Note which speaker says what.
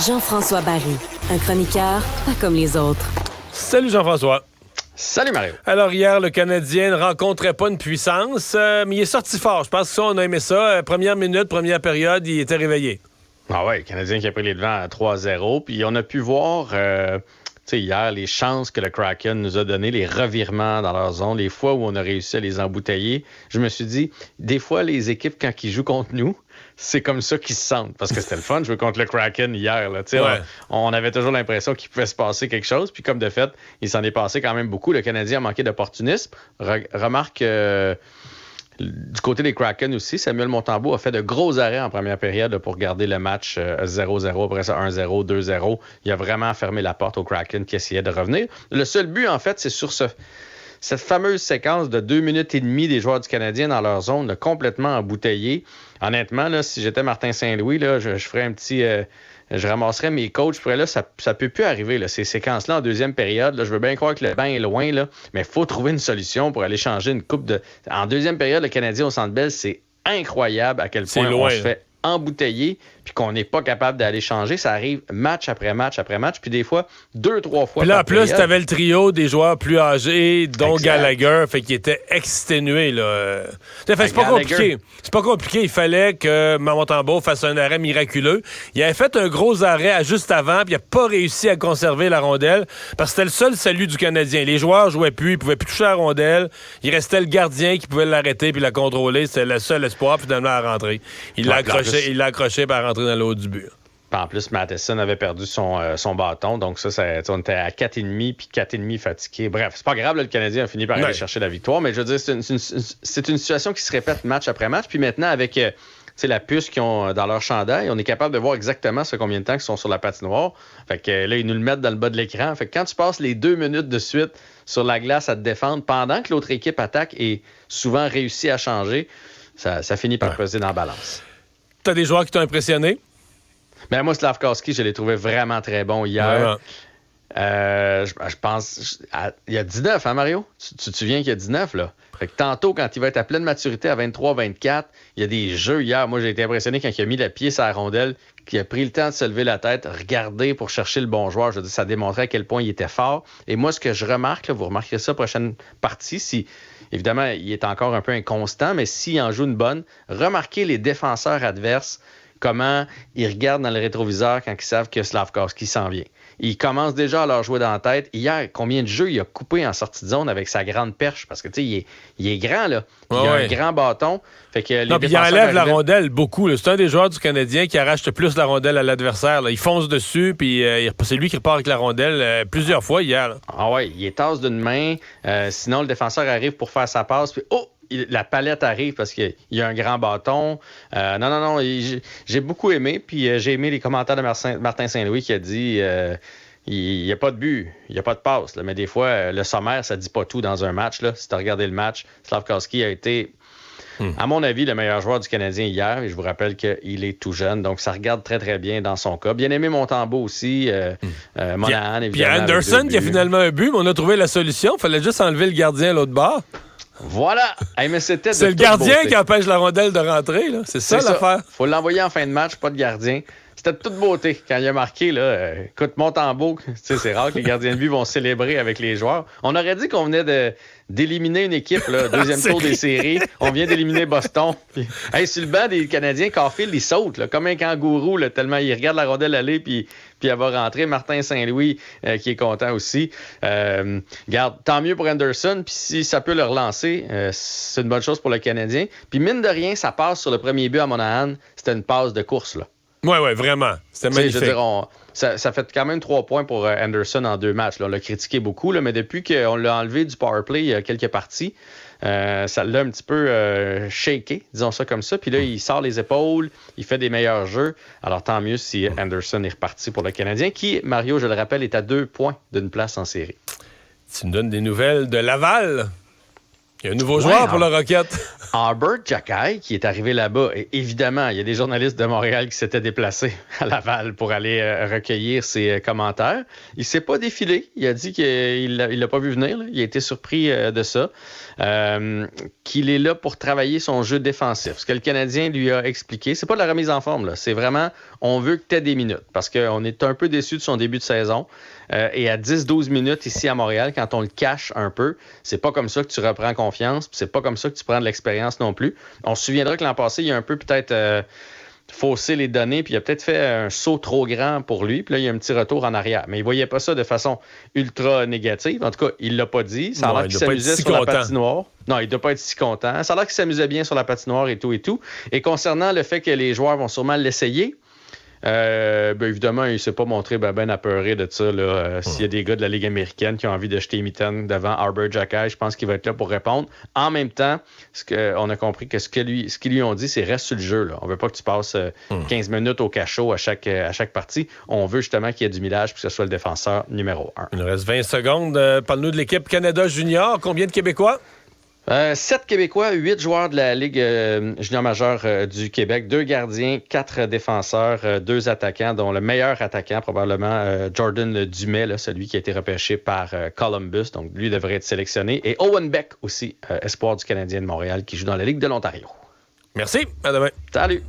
Speaker 1: Jean-François Barry, un chroniqueur pas comme les autres.
Speaker 2: Salut Jean-François.
Speaker 3: Salut Mario.
Speaker 2: Alors hier, le Canadien ne rencontrait pas une puissance, mais il est sorti fort. Je pense que ça, on a aimé ça. Première minute, première période, il était réveillé.
Speaker 3: Ah ouais, le Canadien qui a pris les devants à 3-0. Puis on a pu voir hier les chances que le Kraken nous a données, les revirements dans leur zone, les fois où on a réussi à les embouteiller. Je me suis dit, des fois, les équipes, quand ils jouent contre nous, c'est comme ça qu'ils se sentent. Parce que c'était le fun de jouer contre le Kraken hier. Là. Ouais. On avait toujours l'impression qu'il pouvait se passer quelque chose. Puis comme de fait, il s'en est passé quand même beaucoup. Le Canadien a manqué d'opportunisme. Remarque... du côté des Kraken aussi, Samuel Montembeault a fait de gros arrêts en première période pour garder le match 0-0, après ça 1-0, 2-0. Il a vraiment fermé la porte aux Kraken qui essayaient de revenir. Le seul but, en fait, c'est sur cette fameuse séquence de 2 minutes et demie des joueurs du Canadien dans leur zone, là, complètement embouteillés. Honnêtement, là, si j'étais Martin Saint-Louis, là, je ferais un petit... je ramasserais mes coachs. Là, ça peut plus arriver, là, ces séquences-là en deuxième période. Là, je veux bien croire que le banc est loin, là, mais il faut trouver une solution pour aller changer une coupe de... En deuxième période, le Canadien au Centre Bell, c'est incroyable à quel point on se fait embouteiller puis qu'on n'est pas capable d'aller changer. Ça arrive match après match après match, puis des fois, 2-3 fois
Speaker 2: puis là,
Speaker 3: par
Speaker 2: en plus,
Speaker 3: période.
Speaker 2: t'avais le trio des joueurs plus âgés, dont Gallagher, fait qu'il était exténué, là. C'est pas compliqué. C'est pas compliqué. Il fallait que Montembeault fasse un arrêt miraculeux. Il avait fait un gros arrêt juste avant, puis il n'a pas réussi à conserver la rondelle, parce que c'était le seul salut du Canadien. Les joueurs jouaient plus, ils pouvaient plus toucher la rondelle. Il restait le gardien qui pouvait l'arrêter puis la contrôler. C'était le seul espoir, finalement, à rentrer. Il l'a accroché pour rentrer dans le haut du but.
Speaker 3: En plus, Matheson avait perdu son bâton, donc ça on était à 4,5 puis 4,5 fatigué. Bref, c'est pas grave, là, le Canadien a fini par aller chercher la victoire, mais je veux dire, c'est une situation qui se répète match après match. Puis maintenant, avec la puce qu'ils ont dans leur chandail, on est capable de voir exactement combien de temps qu'ils sont sur la patinoire. Fait que là, ils nous le mettent dans le bas de l'écran. Fait que quand tu passes les 2 minutes de suite sur la glace à te défendre, pendant que l'autre équipe attaque et souvent réussit à changer, ça finit par peser dans la balance.
Speaker 2: T'as des joueurs qui t'ont impressionné?
Speaker 3: Ben moi, Slavkovski, je l'ai trouvé vraiment très bon hier. Je pense... il y a 19, hein, Mario? Tu te souviens qu'il y a 19, là? Fait que tantôt, quand il va être à pleine maturité à 23-24, il y a des jeux hier. Moi, j'ai été impressionné quand il a mis le pied sur la rondelle, qu'il a pris le temps de se lever la tête, regarder pour chercher le bon joueur. Je veux dire, ça démontrait à quel point il était fort. Et moi, ce que je remarque, là, vous remarquerez ça prochaine partie, si... Évidemment, il est encore un peu inconstant, mais s'il en joue une bonne, remarquez les défenseurs adverses, comment ils regardent dans le rétroviseur quand ils savent que Slavkovski s'en vient. Ils commencent déjà à leur jouer dans la tête. Hier, combien de jeux il a coupé en sortie de zone avec sa grande perche? Parce que, tu sais, il est grand, là. Il a un grand bâton. Fait que
Speaker 2: il enlève la rondelle beaucoup. Là. C'est un des joueurs du Canadien qui arrache le plus la rondelle à l'adversaire. Là. Il fonce dessus, puis c'est lui qui repart avec la rondelle plusieurs fois hier. Là.
Speaker 3: Ah ouais, il est tasse d'une main. Sinon, le défenseur arrive pour faire sa passe, puis la palette arrive parce qu'il y a un grand bâton. Non, j'ai beaucoup aimé. Puis j'ai aimé les commentaires de Martin Saint-Louis qui a dit il n'y a pas de but, il n'y a pas de passe. Là, mais des fois, le sommaire, ça ne dit pas tout dans un match. Là. Si tu as regardé le match, Slavkovski a été, à mon avis, le meilleur joueur du Canadien hier. Et je vous rappelle qu'il est tout jeune. Donc, ça regarde très, très bien dans son cas. Bien aimé Montembeault aussi. Monahan, évidemment.
Speaker 2: Puis Anderson qui a finalement un but, mais on a trouvé la solution. Il fallait juste enlever le gardien à l'autre bord.
Speaker 3: Voilà! Hey, mais c'est
Speaker 2: le gardien qui empêche la rondelle de rentrer. Là. C'est ça l'affaire.
Speaker 3: Faut l'envoyer en fin de match, pas de gardien. C'était de toute beauté. Quand il a marqué, là, écoute, Montembeault, c'est rare que les gardiens de but vont célébrer avec les joueurs. On aurait dit qu'on venait d'éliminer une équipe, là, deuxième tour des séries. On vient d'éliminer Boston. Hey, sur le banc des Canadiens, Caulfield, il saute là, comme un kangourou, là, tellement il regarde la rondelle aller, puis elle va rentrer. Martin Saint-Louis, qui est content aussi. Garde, tant mieux pour Anderson, puis si ça peut le relancer, c'est une bonne chose pour le Canadien. Puis mine de rien, ça passe sur le premier but à Monahan. C'était une passe de course, là.
Speaker 2: Oui, vraiment. C'était magnifique.
Speaker 3: Je veux dire, ça fait quand même 3 points pour Anderson en 2 matchs. Là. On l'a critiqué beaucoup, là, mais depuis qu'on l'a enlevé du powerplay il y a quelques parties, ça l'a un petit peu shaké, disons ça comme ça. Puis là, il sort les épaules, il fait des meilleurs jeux. Alors tant mieux si Anderson est reparti pour le Canadien, qui, Mario, je le rappelle, est à 2 points d'une place en série.
Speaker 2: Tu me donnes des nouvelles de Laval? Il y a un nouveau joueur pour le Rocket.
Speaker 3: Arbor Xhekaj, qui est arrivé là-bas, et évidemment, il y a des journalistes de Montréal qui s'étaient déplacés à Laval pour aller recueillir ses commentaires. Il s'est pas défilé. Il a dit qu'il l'a pas vu venir. Là. Il a été surpris de ça. Qu'il est là pour travailler son jeu défensif. Ce que le Canadien lui a expliqué, c'est pas de la remise en forme. Là. C'est vraiment, on veut que tu aies des minutes. Parce qu'on est un peu déçu de son début de saison. Et à 10-12 minutes ici à Montréal, quand on le cache un peu, c'est pas comme ça que tu reprends confiance, puis c'est pas comme ça que tu prends de l'expérience non plus. On se souviendra que l'an passé, il y a un peu peut-être faussé les données, puis il a peut-être fait un saut trop grand pour lui, puis là, il y a un petit retour en arrière. Mais il voyait pas ça de façon ultra négative. En tout cas, il l'a pas dit. Ça a l'air qu'il s'amusait sur la patinoire. Non, il doit pas être si content. Ça a l'air qu'il s'amusait bien sur la patinoire et tout et tout. Et concernant le fait que les joueurs vont sûrement l'essayer, évidemment, il ne s'est pas montré ben apeuré de ça. S'il y a des gars de la Ligue américaine qui ont envie de jeter mitaine devant Arbor Xhekaj, je pense qu'il va être là pour répondre. En même temps, on a compris que ce qu'ils lui ont dit, c'est reste sur le jeu. Là. On ne veut pas que tu passes 15 minutes au cachot à chaque partie. On veut justement qu'il y ait du millage et que ce soit le défenseur numéro 1.
Speaker 2: Il nous reste 20 secondes. Parle-nous de l'équipe Canada Junior. Combien de Québécois?
Speaker 3: 7 Québécois, 8 joueurs de la Ligue junior majeure du Québec, 2 gardiens, 4 défenseurs, 2 attaquants, dont le meilleur attaquant, probablement Jordan Dumais, là, celui qui a été repêché par Columbus. Donc, lui devrait être sélectionné. Et Owen Beck aussi, espoir du Canadien de Montréal, qui joue dans la Ligue de l'Ontario.
Speaker 2: Merci. À demain.
Speaker 3: Salut.